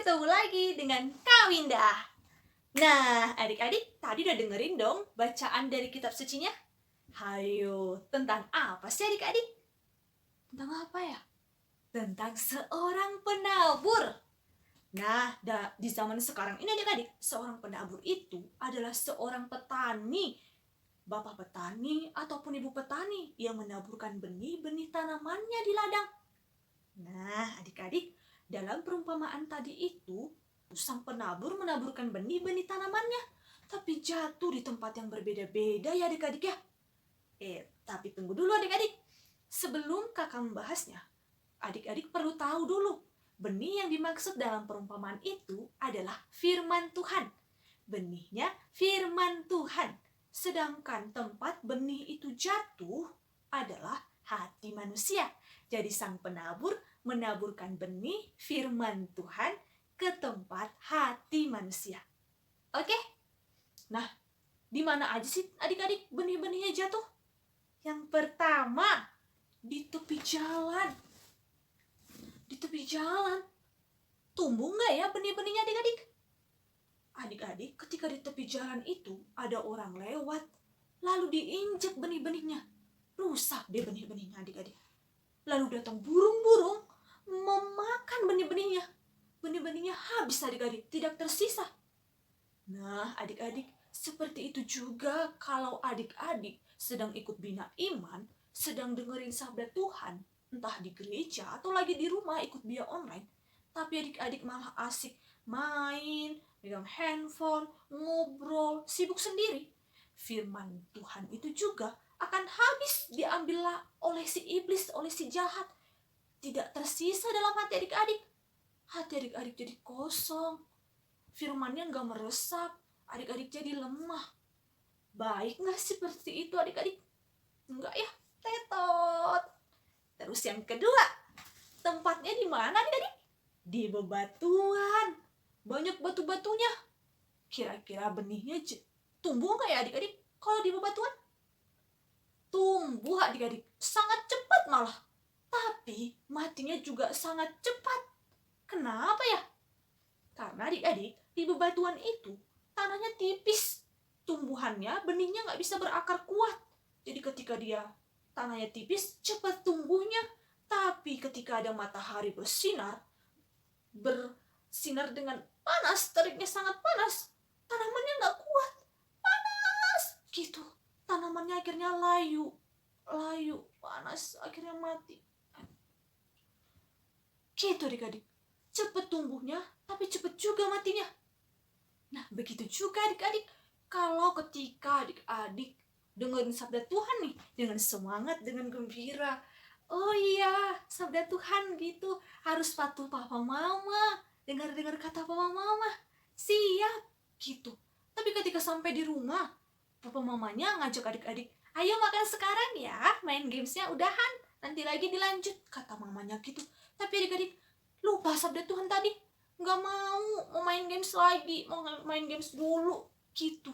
Ketemu lagi dengan Kak Winda. Nah, adik-adik tadi udah dengerin dong bacaan dari kitab sucinya? Hayo, tentang apa sih adik-adik? Tentang apa ya? Tentang seorang penabur. Nah, di zaman sekarang ini adik-adik, seorang penabur itu adalah seorang petani, bapak petani ataupun ibu petani yang menaburkan benih-benih tanamannya di ladang. Nah, adik-adik, dalam perumpamaan tadi itu, sang penabur menaburkan benih-benih tanamannya, tapi jatuh di tempat yang berbeda-beda ya adik-adik ya. Tapi tunggu dulu adik-adik. Sebelum kakak membahasnya, adik-adik perlu tahu dulu, benih yang dimaksud dalam perumpamaan itu adalah firman Tuhan. Benihnya firman Tuhan. Sedangkan tempat benih itu jatuh adalah hati manusia. Jadi sang penabur menaburkan benih firman Tuhan ke tempat hati manusia. Oke? Nah, di mana aja sih adik-adik benih-benihnya jatuh? Yang pertama, di tepi jalan. Di tepi jalan. Tumbuh nggak ya benih-benihnya adik-adik? Adik-adik, ketika di tepi jalan itu ada orang lewat, lalu diinjek benih-benihnya. Rusak deh benih-benihnya adik-adik. Lalu datang burung-burung memakan benih-benihnya. Benih-benihnya habis adik-adik, tidak tersisa. Nah, adik-adik, seperti itu juga kalau adik-adik sedang ikut bina iman, sedang dengerin sabda Tuhan, entah di gereja atau lagi di rumah ikut bina online, tapi adik-adik malah asik main, pegang handphone, ngobrol, sibuk sendiri. Firman Tuhan itu juga akan habis diambillah oleh si iblis, oleh si jahat. Tidak tersisa dalam hati adik-adik. Hati adik-adik jadi kosong. Firmannya nggak meresap. Adik-adik jadi lemah. Baik nggak seperti itu adik-adik? Enggak ya? Tetot. Terus yang kedua, tempatnya di mana adik-adik? Di bebatuan. Banyak batu-batunya. Kira-kira benihnya tumbuh nggak ya adik-adik kalau di bebatuan? Tumbuh adik-adik, sangat cepat malah. Tapi matinya juga sangat cepat. Kenapa ya? Karena adik-adik, di bebatuan itu tanahnya tipis. Tumbuhannya, benihnya nggak bisa berakar kuat. Jadi ketika dia tanahnya tipis, cepat tumbuhnya. Tapi ketika ada matahari bersinar dengan panas, teriknya sangat panas, tanamannya nggak kuat. Panas gitu. Tanamannya akhirnya layu, panas, akhirnya mati. Gitu adik-adik. Cepat tumbuhnya, tapi cepat juga matinya. Nah, begitu juga adik-adik. Kalau ketika adik-adik dengerin sabda Tuhan nih, dengan semangat, dengan gembira. Oh iya, sabda Tuhan gitu. Harus patuh papa mama. Dengar-dengar kata papa mama. Siap, gitu. Tapi ketika sampai di rumah, papa mamanya ngajak adik-adik, ayo makan sekarang ya, main gamesnya udahan, nanti lagi dilanjut, kata mamanya gitu. Tapi adik-adik lupa sabda Tuhan tadi, nggak mau main games lagi, mau main games dulu, gitu.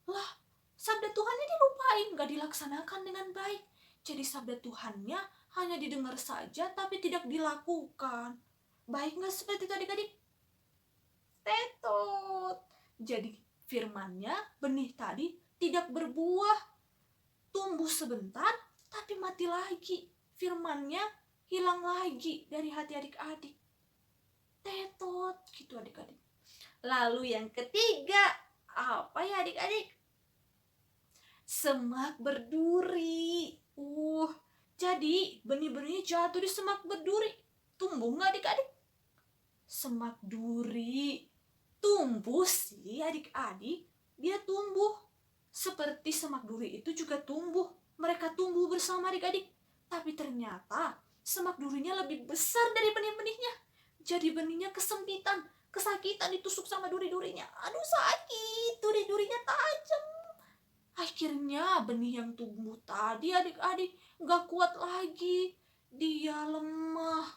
Lah, sabda Tuhannya dilupain, nggak dilaksanakan dengan baik. Jadi sabda Tuhannya hanya didengar saja, tapi tidak dilakukan. Baik nggak seperti itu adik-adik? Tetot. Jadi firmannya, benih tadi tidak berbuah, tumbuh sebentar tapi mati lagi. Firmannya hilang lagi dari hati adik-adik. Tetot gitu adik-adik. Lalu yang ketiga, apa ya adik-adik? Semak berduri. Jadi benih-benihnya jatuh di semak berduri. Tumbuh nggak adik-adik? Semak duri tumbuh sih adik-adik. Dia tumbuh. Seperti semak duri itu juga tumbuh. Mereka tumbuh bersama adik-adik. Tapi ternyata semak durinya lebih besar dari benih-benihnya. Jadi benihnya kesempitan, kesakitan ditusuk sama duri-durinya. Aduh sakit, duri-durinya tajam. Akhirnya benih yang tumbuh tadi adik-adik gak kuat lagi. Dia lemah.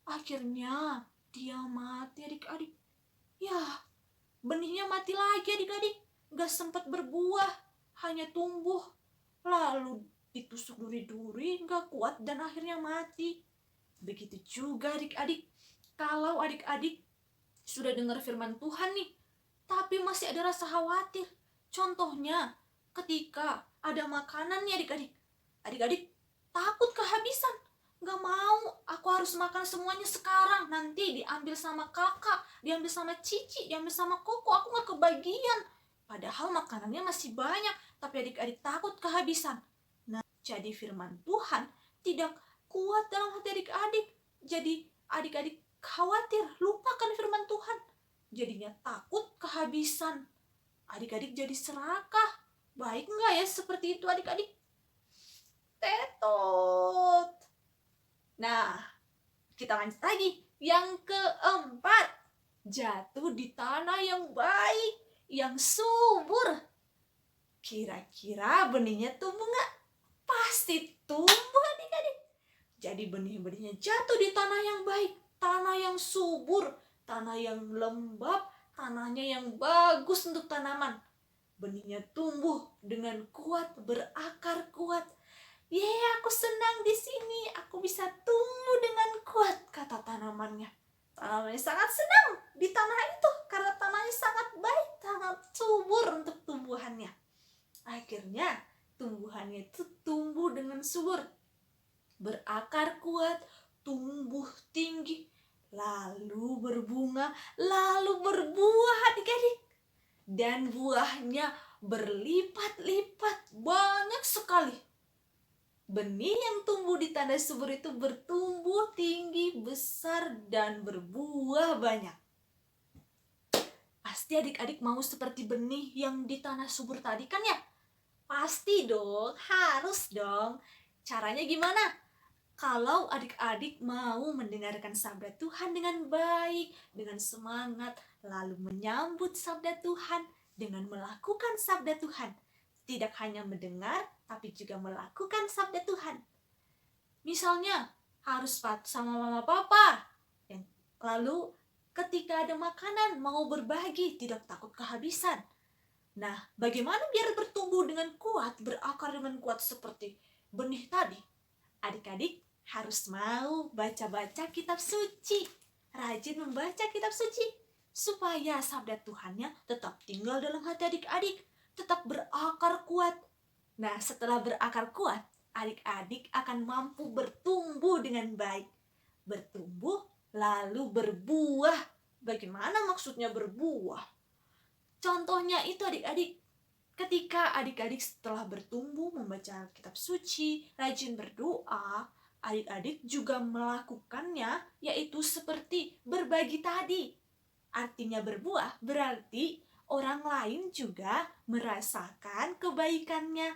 Akhirnya dia mati adik-adik. Ya, benihnya mati lagi adik-adik. Gak sempat berbuah, hanya tumbuh. Lalu ditusuk duri-duri, gak kuat dan akhirnya mati. Begitu juga adik-adik. Kalau adik-adik sudah dengar firman Tuhan nih, tapi masih ada rasa khawatir. Contohnya, ketika ada makanan nih adik-adik takut kehabisan. Gak mau, aku harus makan semuanya sekarang. Nanti diambil sama kakak, diambil sama cici, diambil sama koko, aku gak kebagian. Padahal makanannya masih banyak, tapi adik-adik takut kehabisan. Nah, jadi firman Tuhan tidak kuat dalam hati adik-adik. Jadi adik-adik khawatir, lupakan firman Tuhan. Jadinya takut kehabisan. Adik-adik jadi serakah. Baik nggak ya seperti itu adik-adik? Tetot. Nah, kita lanjut lagi. Yang keempat, jatuh di tanah yang baik, yang subur. Kira-kira benihnya tumbuh nggak? Pasti tumbuh adik-adik. Jadi benih-benihnya jatuh di tanah yang baik, tanah yang subur, tanah yang lembab, tanahnya yang bagus untuk tanaman. Benihnya tumbuh dengan kuat, berakar kuat. Aku senang di sini, aku bisa tumbuh dengan kuat, kata tanamannya. Tanamannya sangat senang di tanah itu karena tanahnya sangat baik, sangat subur untuk tumbuhannya. Akhirnya tumbuhannya itu tumbuh dengan subur, berakar kuat, tumbuh tinggi, lalu berbunga, lalu berbuah adik-adik. Dan buahnya berlipat-lipat, banyak sekali. Benih yang tumbuh di tanah subur itu bertumbuh tinggi, besar, dan berbuah banyak. Pasti adik-adik mau seperti benih yang di tanah subur tadi kan ya? Pasti dong, harus dong. Caranya gimana? Kalau adik-adik mau mendengarkan sabda Tuhan dengan baik, dengan semangat, lalu menyambut sabda Tuhan dengan melakukan sabda Tuhan. Tidak hanya mendengar, tapi juga melakukan sabda Tuhan. Misalnya, harus patuh sama mama papa. Lalu, ketika ada makanan, mau berbagi, tidak takut kehabisan. Nah, bagaimana biar bertumbuh dengan kuat, berakar dengan kuat seperti benih tadi? Adik-adik harus mau baca-baca kitab suci. Rajin membaca kitab suci. Supaya sabda Tuhannya tetap tinggal dalam hati adik-adik. Tetap berakar kuat. Nah, setelah berakar kuat, adik-adik akan mampu bertumbuh dengan baik. Bertumbuh lalu berbuah. Bagaimana maksudnya berbuah? Contohnya itu adik-adik. Ketika adik-adik setelah bertumbuh membaca kitab suci, rajin berdoa, adik-adik juga melakukannya, yaitu seperti berbagi tadi. Artinya berbuah berarti orang lain juga merasakan kebaikannya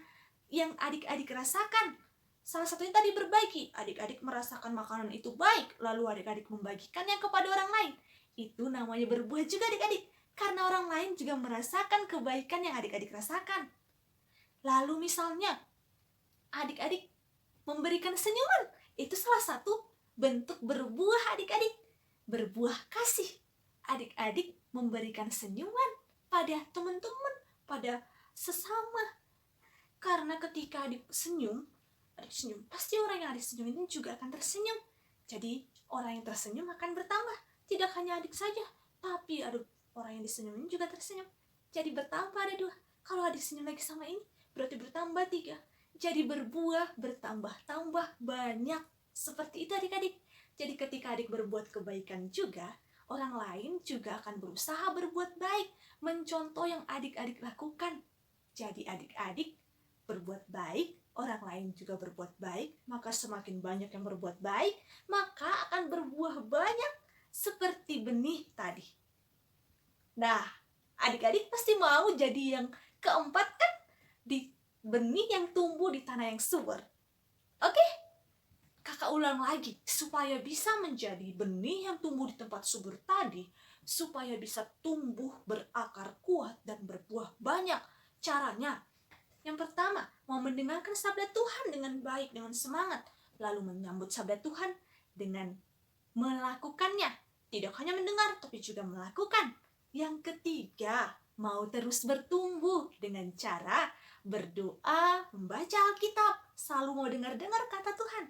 yang adik-adik rasakan. Salah satunya tadi berbagi. Adik-adik merasakan makanan itu baik, lalu adik-adik membagikannya kepada orang lain. Itu namanya berbuah juga adik-adik. Karena orang lain juga merasakan kebaikan yang adik-adik rasakan. Lalu misalnya, adik-adik memberikan senyuman. Itu salah satu bentuk berbuah adik-adik. Berbuah kasih. Adik-adik memberikan senyuman pada teman-teman, pada sesama. Karena ketika adik senyum, pasti orang yang adik senyum ini juga akan tersenyum. Jadi orang yang tersenyum akan bertambah. Tidak hanya adik saja, tapi orang yang disenyumin juga tersenyum. Jadi bertambah ada 2. Kalau adik senyum lagi sama ini, berarti bertambah 3. Jadi berbuah, bertambah-tambah banyak. Seperti itu adik-adik. Jadi ketika adik berbuat kebaikan juga, orang lain juga akan berusaha berbuat baik, mencontoh yang adik-adik lakukan. Jadi adik-adik berbuat baik, orang lain juga berbuat baik, maka semakin banyak yang berbuat baik, maka akan berbuah banyak seperti benih tadi. Nah, adik-adik pasti mau jadi yang keempat kan? Di benih yang tumbuh di tanah yang subur. Oke? Kakak ulang lagi, supaya bisa menjadi benih yang tumbuh di tempat subur tadi, supaya bisa tumbuh, berakar kuat, dan berbuah banyak. Caranya, yang pertama, mau mendengarkan sabda Tuhan dengan baik, dengan semangat, lalu menyambut sabda Tuhan dengan melakukannya. Tidak hanya mendengar, tapi juga melakukan. Yang ketiga, mau terus bertumbuh dengan cara berdoa, membaca Alkitab, selalu mau dengar-dengar kata Tuhan.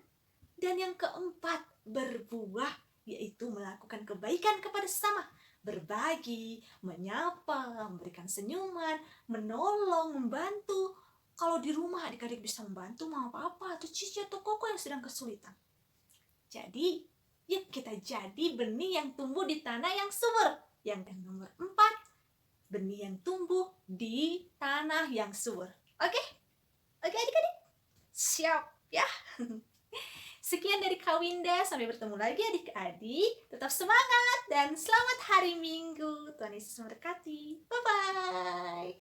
Dan yang keempat, berbuah yaitu melakukan kebaikan kepada sesama, berbagi, menyapa, memberikan senyuman, menolong, membantu. Kalau di rumah adik-adik bisa membantu mama papa atau cici atau koko yang sedang kesulitan. Jadi, yuk kita jadi benih yang tumbuh di tanah yang subur. Yang nomor 4, benih yang tumbuh di tanah yang subur. Oke? Oke adik-adik? Siap ya? Sekian dari Kak Winda, sampai bertemu lagi adik-adik. Tetap semangat dan selamat hari Minggu. Tuhan Yesus memberkati. Bye-bye.